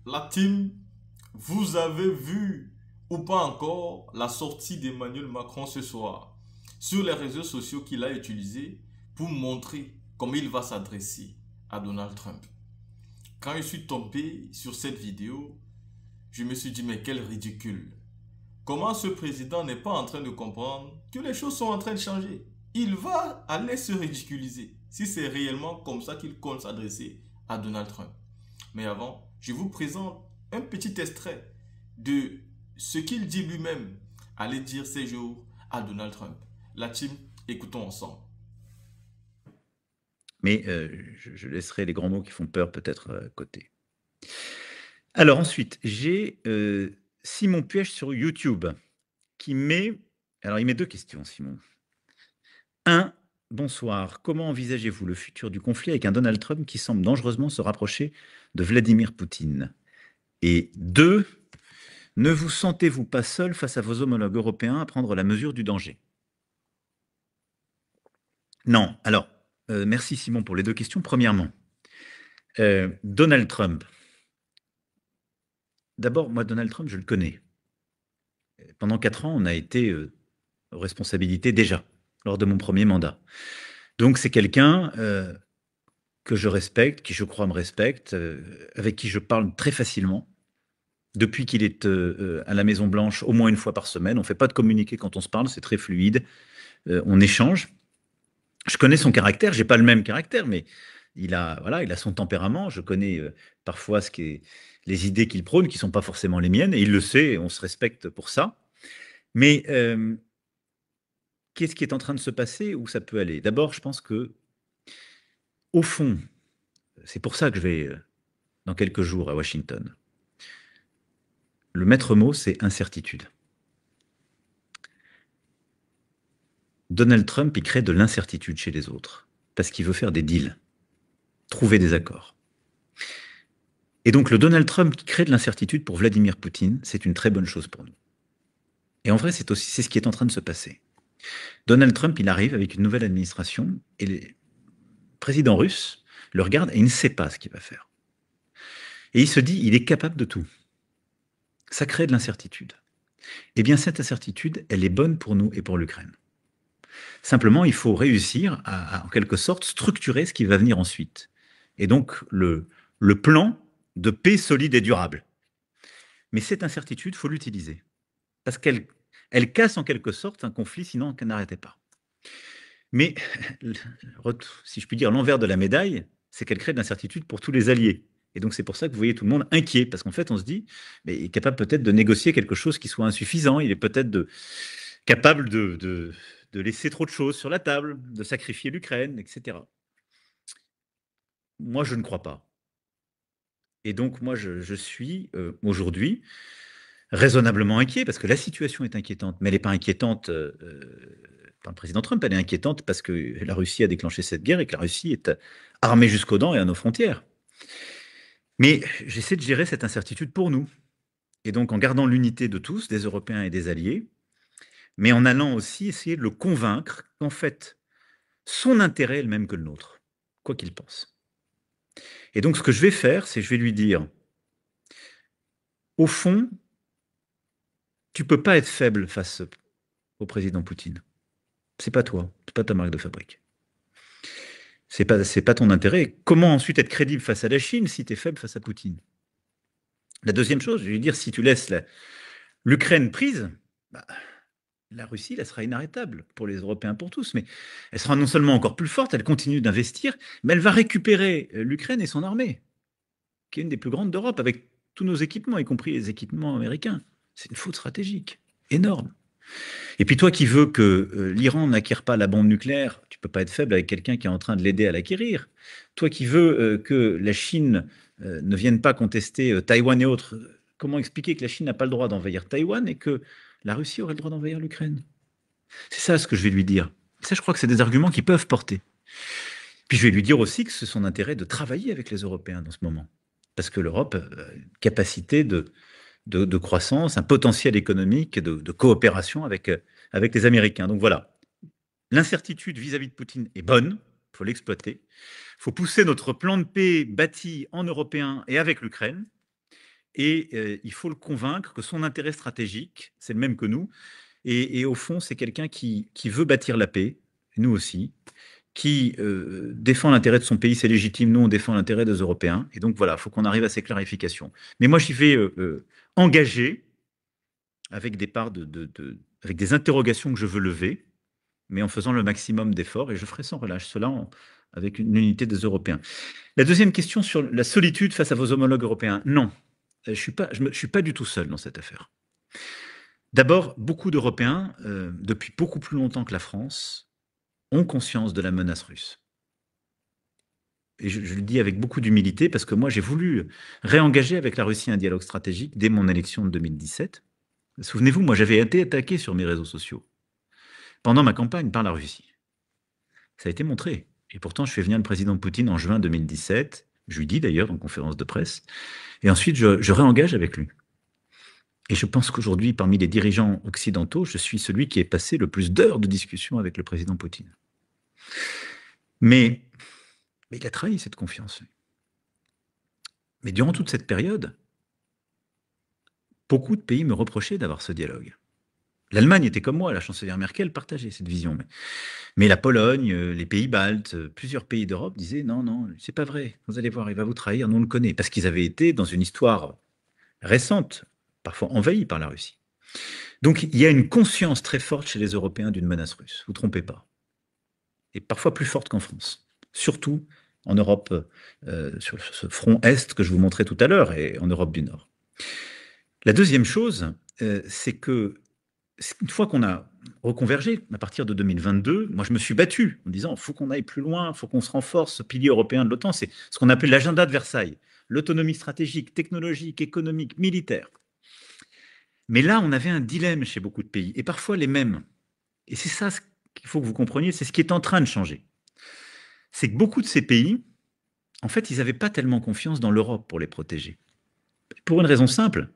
La team, vous avez vu ou pas encore la sortie d'Emmanuel Macron ce soir sur les réseaux sociaux qu'il a utilisés pour montrer comment il va s'adresser à Donald Trump. Quand je suis tombé sur cette vidéo, je me suis dit mais quel ridicule. Comment ce président n'est pas en train de comprendre que les choses sont en train de changer? Il va aller se ridiculiser si c'est réellement comme ça qu'il compte s'adresser à Donald Trump. Mais avant, je vous présente un petit extrait de ce qu'il dit lui-même aller dire ces jours à Donald Trump. La team, écoutons ensemble. Mais je laisserai les grands mots qui font peur peut-être côté. Alors ensuite, j'ai Simon Puech sur YouTube qui met... Alors il met deux questions, Simon. Un, bonsoir. Comment envisagez-vous le futur du conflit avec un Donald Trump qui semble dangereusement se rapprocher de Vladimir Poutine? Et deux, ne vous sentez-vous pas seul face à vos homologues européens à prendre la mesure du danger? Non. Alors, merci Simon pour les deux questions. Premièrement, Donald Trump. D'abord, moi, Donald Trump, je le connais. Pendant 4 ans, on a été aux responsabilités déjà, lors de mon premier mandat. Donc, c'est quelqu'un que je respecte, qui je crois me respecte, avec qui je parle très facilement. Depuis qu'il est à la Maison-Blanche, au moins une fois par semaine. On ne fait pas de communiqué quand on se parle, c'est très fluide. On échange. Je connais son caractère, j'ai pas le même caractère, mais voilà, il a son tempérament. Je connais parfois les idées qu'il prône, qui sont pas forcément les miennes, et il le sait, et on se respecte pour ça. Mais qu'est-ce qui est en train de se passer, où ça peut aller? D'abord, je pense que, au fond, c'est pour ça que je vais dans quelques jours à Washington. Le maître mot, c'est incertitude. Donald Trump, il crée de l'incertitude chez les autres, parce qu'il veut faire des deals, trouver des accords. Et donc, le Donald Trump qui crée de l'incertitude pour Vladimir Poutine, c'est une très bonne chose pour nous. Et en vrai, c'est ce qui est en train de se passer. Donald Trump, il arrive avec une nouvelle administration, et le président russe le regarde et il ne sait pas ce qu'il va faire. Et il se dit, il est capable de tout. Ça crée de l'incertitude. Eh bien, cette incertitude, elle est bonne pour nous et pour l'Ukraine. Simplement, il faut réussir en quelque sorte, structurer ce qui va venir ensuite. Et donc, le plan de paix solide et durable. Mais cette incertitude, il faut l'utiliser. Parce qu'elle casse en quelque sorte un conflit, sinon qu'elle n'arrêtait pas. Mais, si je puis dire, l'envers de la médaille, c'est qu'elle crée de l'incertitude pour tous les alliés. Et donc, c'est pour ça que vous voyez tout le monde inquiet, parce qu'en fait, on se dit, mais il est capable peut-être de négocier quelque chose qui soit insuffisant, il est peut-être capable de laisser trop de choses sur la table, de sacrifier l'Ukraine, etc. Moi, je ne crois pas. Et donc, moi, je suis aujourd'hui raisonnablement inquiet, parce que la situation est inquiétante, mais elle n'est pas inquiétante par le président Trump, elle est inquiétante parce que la Russie a déclenché cette guerre et que la Russie est armée jusqu'aux dents et à nos frontières. Mais j'essaie de gérer cette incertitude pour nous. Et donc, en gardant l'unité de tous, des Européens et des alliés, mais en allant aussi essayer de le convaincre qu'en fait, son intérêt est le même que le nôtre, quoi qu'il pense. Et donc, ce que je vais faire, c'est je vais lui dire, au fond, tu peux pas être faible face au président Poutine. C'est pas toi, c'est pas ta marque de fabrique. C'est pas ton intérêt. Comment ensuite être crédible face à la Chine si tu es faible face à Poutine? La deuxième chose, je vais lui dire, si tu laisses l'Ukraine prise, bah, la Russie, elle sera inarrêtable pour les Européens, pour tous. Mais elle sera non seulement encore plus forte, elle continue d'investir, mais elle va récupérer l'Ukraine et son armée, qui est une des plus grandes d'Europe, avec tous nos équipements, y compris les équipements américains. C'est une faute stratégique énorme. Et puis toi qui veux que l'Iran n'acquiert pas la bombe nucléaire, tu peux pas être faible avec quelqu'un qui est en train de l'aider à l'acquérir. Toi qui veux que la Chine ne vienne pas contester Taïwan et autres, comment expliquer que la Chine n'a pas le droit d'envahir Taïwan et que la Russie aurait le droit d'envahir l'Ukraine? C'est ça ce que je vais lui dire. Ça, je crois que c'est des arguments qui peuvent porter. Puis je vais lui dire aussi que c'est son intérêt de travailler avec les Européens dans ce moment. Parce que l'Europe a une capacité de croissance, un potentiel économique, de coopération avec les Américains. Donc voilà, l'incertitude vis-à-vis de Poutine est bonne, il faut l'exploiter. Il faut pousser notre plan de paix bâti en Européens et avec l'Ukraine. et il faut le convaincre que son intérêt stratégique, c'est le même que nous. Et au fond, c'est quelqu'un qui veut bâtir la paix, nous aussi, qui défend l'intérêt de son pays, c'est légitime, nous on défend l'intérêt des Européens. Et donc voilà, il faut qu'on arrive à ces clarifications. Mais moi j'y vais engagé avec des parts avec des interrogations que je veux lever, mais en faisant le maximum d'efforts, et je ferai sans relâche cela avec une unité des Européens. La deuxième question sur la solitude face à vos homologues européens. Non, je suis pas du tout seul dans cette affaire. D'abord, beaucoup d'Européens, depuis beaucoup plus longtemps que la France, ont conscience de la menace russe. Et je le dis avec beaucoup d'humilité parce que moi, j'ai voulu réengager avec la Russie un dialogue stratégique dès mon élection de 2017. Souvenez-vous, moi, j'avais été attaqué sur mes réseaux sociaux pendant ma campagne par la Russie. Ça a été montré. Et pourtant, je fais venir le président Poutine en juin 2017. Je lui dis d'ailleurs en conférence de presse. Et ensuite, je réengage avec lui. Et je pense qu'aujourd'hui, parmi les dirigeants occidentaux, je suis celui qui est passé le plus d'heures de discussion avec le président Poutine. Mais il a trahi cette confiance. Mais durant toute cette période, beaucoup de pays me reprochaient d'avoir ce dialogue. L'Allemagne était comme moi, la chancelière Merkel partageait cette vision. Mais la Pologne, les pays baltes, plusieurs pays d'Europe disaient non, non, c'est pas vrai, vous allez voir, il va vous trahir, nous on le connaît. Parce qu'ils avaient été dans une histoire récente, parfois envahie par la Russie. Donc il y a une conscience très forte chez les Européens d'une menace russe, vous ne trompez pas. Et parfois plus forte qu'en France. Surtout en Europe, sur ce front Est que je vous montrais tout à l'heure, et en Europe du Nord. La deuxième chose, c'est que une fois qu'on a reconvergé, à partir de 2022, moi je me suis battu en disant il faut qu'on aille plus loin, il faut qu'on se renforce, ce pilier européen de l'OTAN, c'est ce qu'on appelle l'agenda de Versailles, l'autonomie stratégique, technologique, économique, militaire. Mais là, on avait un dilemme chez beaucoup de pays, et parfois les mêmes. Et c'est ça qu'il faut que vous compreniez, c'est ce qui est en train de changer. C'est que beaucoup de ces pays, en fait, ils n'avaient pas tellement confiance dans l'Europe pour les protéger. Pour une raison simple,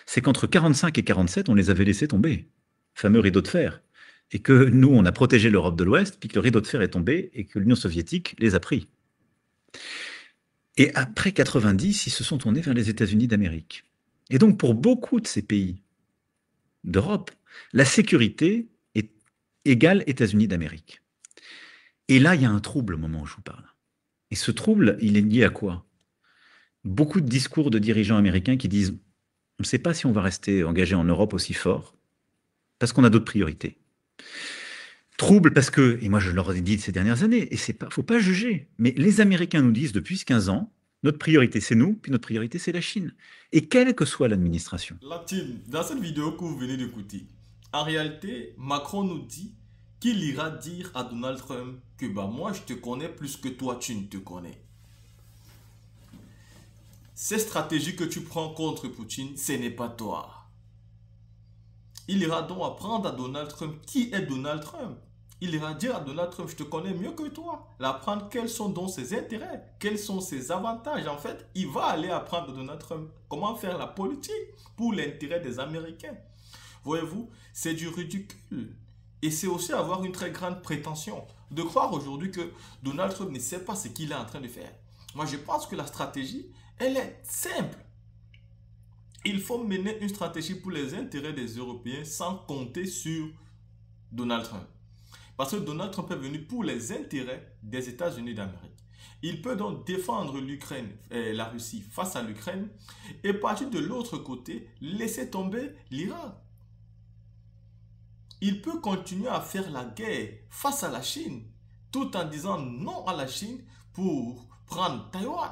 c'est qu'entre 45 et 47, on les avait laissés tomber. Fameux rideau de fer. Et que nous, on a protégé l'Europe de l'Ouest, puis que le rideau de fer est tombé et que l'Union soviétique les a pris. Et après 90, ils se sont tournés vers les États-Unis d'Amérique. Et donc, pour beaucoup de ces pays d'Europe, la sécurité est égale États-Unis d'Amérique. Et là, il y a un trouble au moment où je vous parle. Et ce trouble, il est lié à quoi? Beaucoup de discours de dirigeants américains qui disent on ne sait pas si on va rester engagé en Europe aussi fort, parce qu'on a d'autres priorités. Trouble parce que, et moi je leur ai dit ces dernières années, et il ne faut pas juger, mais les Américains nous disent depuis 15 ans, notre priorité c'est nous, puis notre priorité c'est la Chine. Et quelle que soit l'administration. La team, dans cette vidéo que vous venez d'écouter, en réalité, Macron nous dit qu'il ira dire à Donald Trump que bah moi je te connais plus que toi tu ne te connais. Ces stratégies que tu prends contre Poutine, ce n'est pas toi. Il ira donc apprendre à Donald Trump qui est Donald Trump. Il ira dire à Donald Trump, je te connais mieux que toi. L'apprendre quels sont donc ses intérêts, quels sont ses avantages. En fait, il va aller apprendre à Donald Trump comment faire la politique pour l'intérêt des Américains. Voyez-vous, c'est du ridicule. Et c'est aussi avoir une très grande prétention de croire aujourd'hui que Donald Trump ne sait pas ce qu'il est en train de faire. Moi, je pense que la stratégie, elle est simple. Il faut mener une stratégie pour les intérêts des Européens sans compter sur Donald Trump. Parce que Donald Trump est venu pour les intérêts des États-Unis d'Amérique. Il peut donc défendre l'Ukraine, la Russie face à l'Ukraine et partir de l'autre côté, laisser tomber l'Iran. Il peut continuer à faire la guerre face à la Chine tout en disant non à la Chine pour prendre Taïwan.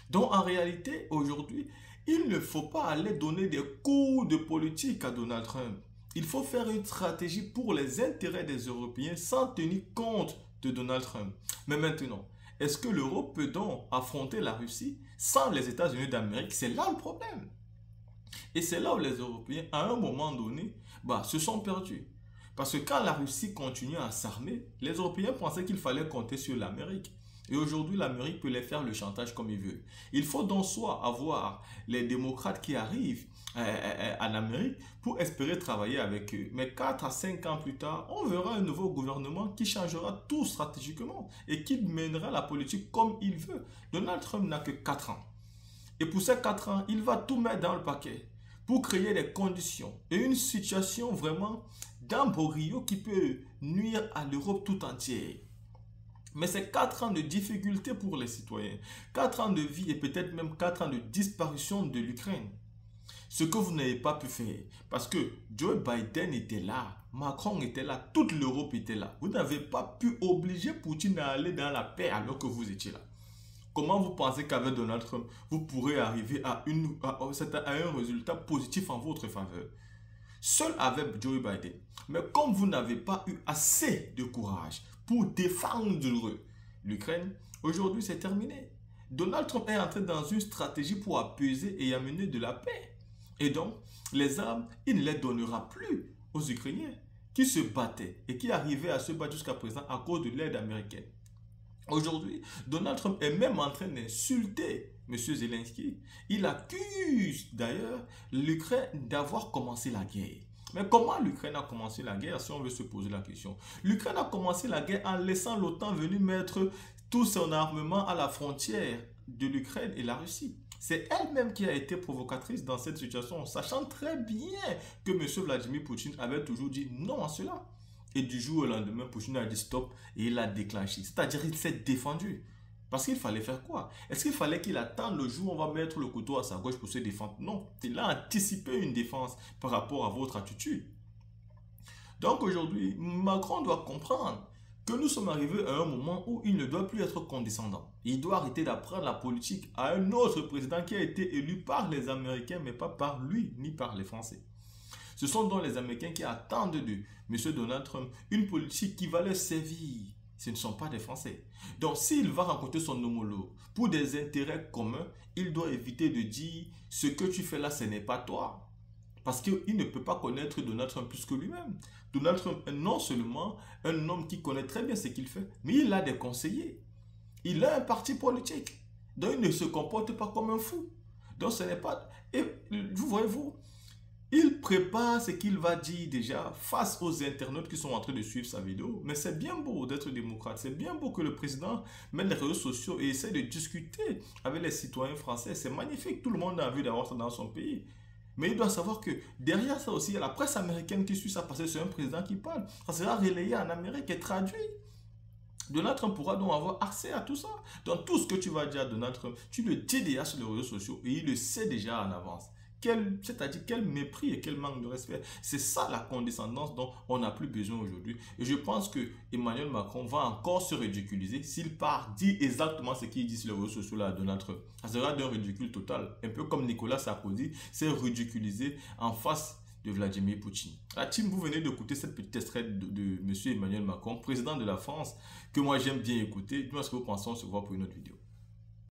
Donc en réalité, aujourd'hui, il ne faut pas aller donner des cours de politique à Donald Trump. Il faut faire une stratégie pour les intérêts des Européens sans tenir compte de Donald Trump. Mais maintenant, est-ce que l'Europe peut donc affronter la Russie sans les États-Unis d'Amérique? C'est là le problème. Et c'est là où les Européens, à un moment donné, se sont perdus. Parce que quand la Russie continue à s'armer, les Européens pensaient qu'il fallait compter sur l'Amérique. Et aujourd'hui, l'Amérique peut les faire le chantage comme il veut. Il faut donc soit avoir les démocrates qui arrivent en Amérique pour espérer travailler avec eux. Mais 4 à 5 ans plus tard, on verra un nouveau gouvernement qui changera tout stratégiquement et qui mènera la politique comme il veut. Donald Trump n'a que 4 ans. Et pour ces 4 ans, il va tout mettre dans le paquet pour créer des conditions et une situation vraiment d'embryo qui peut nuire à l'Europe tout entière. Mais c'est 4 ans de difficulté pour les citoyens, 4 ans de vie et peut-être même 4 ans de disparition de l'Ukraine. Ce que vous n'avez pas pu faire, parce que Joe Biden était là, Macron était là, toute l'Europe était là. Vous n'avez pas pu obliger Poutine à aller dans la paix alors que vous étiez là. Comment vous pensez qu'avec Donald Trump, vous pourrez arriver à un résultat positif en votre faveur? Seul avec Joe Biden. Mais comme vous n'avez pas eu assez de courage pour défendre l'Ukraine, aujourd'hui c'est terminé. Donald Trump est entré dans une stratégie pour apaiser et amener de la paix. Et donc, les armes, il ne les donnera plus aux Ukrainiens qui se battaient et qui arrivaient à se battre jusqu'à présent à cause de l'aide américaine. Aujourd'hui, Donald Trump est même en train d'insulter M. Zelensky. Il accuse d'ailleurs l'Ukraine d'avoir commencé la guerre. Mais comment l'Ukraine a commencé la guerre si on veut se poser la question? L'Ukraine a commencé la guerre en laissant l'OTAN venir mettre tout son armement à la frontière de l'Ukraine et la Russie. C'est elle-même qui a été provocatrice dans cette situation, sachant très bien que M. Vladimir Poutine avait toujours dit non à cela. Et du jour au lendemain, Poutine a dit stop et il a déclenché. C'est-à-dire qu'il s'est défendu. Parce qu'il fallait faire quoi? Est-ce qu'il fallait qu'il attende le jour où on va mettre le couteau à sa gauche pour se défendre? Non, il a anticipé une défense par rapport à votre attitude. Donc aujourd'hui, Macron doit comprendre que nous sommes arrivés à un moment où il ne doit plus être condescendant. Il doit arrêter d'apprendre la politique à un autre président qui a été élu par les Américains, mais pas par lui, ni par les Français. Ce sont donc les Américains qui attendent de M. Donald Trump une politique qui va leur servir. Ce ne sont pas des Français. Donc s'il va rencontrer son homologue pour des intérêts communs, il doit éviter de dire ce que tu fais là, ce n'est pas toi. Parce qu'il ne peut pas connaître Donald Trump plus que lui-même. Donald Trump est non seulement un homme qui connaît très bien ce qu'il fait, mais il a des conseillers. Il a un parti politique. Donc il ne se comporte pas comme un fou. Donc ce n'est pas... Et vous voyez-vous, il prépare ce qu'il va dire déjà face aux internautes qui sont en train de suivre sa vidéo. Mais c'est bien beau d'être démocrate. C'est bien beau que le président mette les réseaux sociaux et essaie de discuter avec les citoyens français. C'est magnifique. Tout le monde a envie d'avoir ça dans son pays. Mais il doit savoir que derrière ça aussi, il y a la presse américaine qui suit ça parce que c'est un président qui parle. Ça sera relayé en Amérique et traduit. Donald Trump pourra donc avoir accès à tout ça. Donc tout ce que tu vas dire à Donald Trump, tu le dis déjà sur les réseaux sociaux et il le sait déjà en avance. C'est-à-dire quel mépris et quel manque de respect. C'est ça la condescendance dont on n'a plus besoin aujourd'hui. Et je pense que Emmanuel Macron va encore se ridiculiser s'il part dire exactement ce qu'il dit sur les réseaux sociaux là à Donald Trump. Ça sera d'un ridicule total. Un peu comme Nicolas Sarkozy s'est ridiculisé en face de Vladimir Poutine. La team, vous venez d'écouter cette petite extrait de M. Emmanuel Macron, président de la France, que moi j'aime bien écouter. Dis-moi ce que vous pensez, on se voit pour une autre vidéo.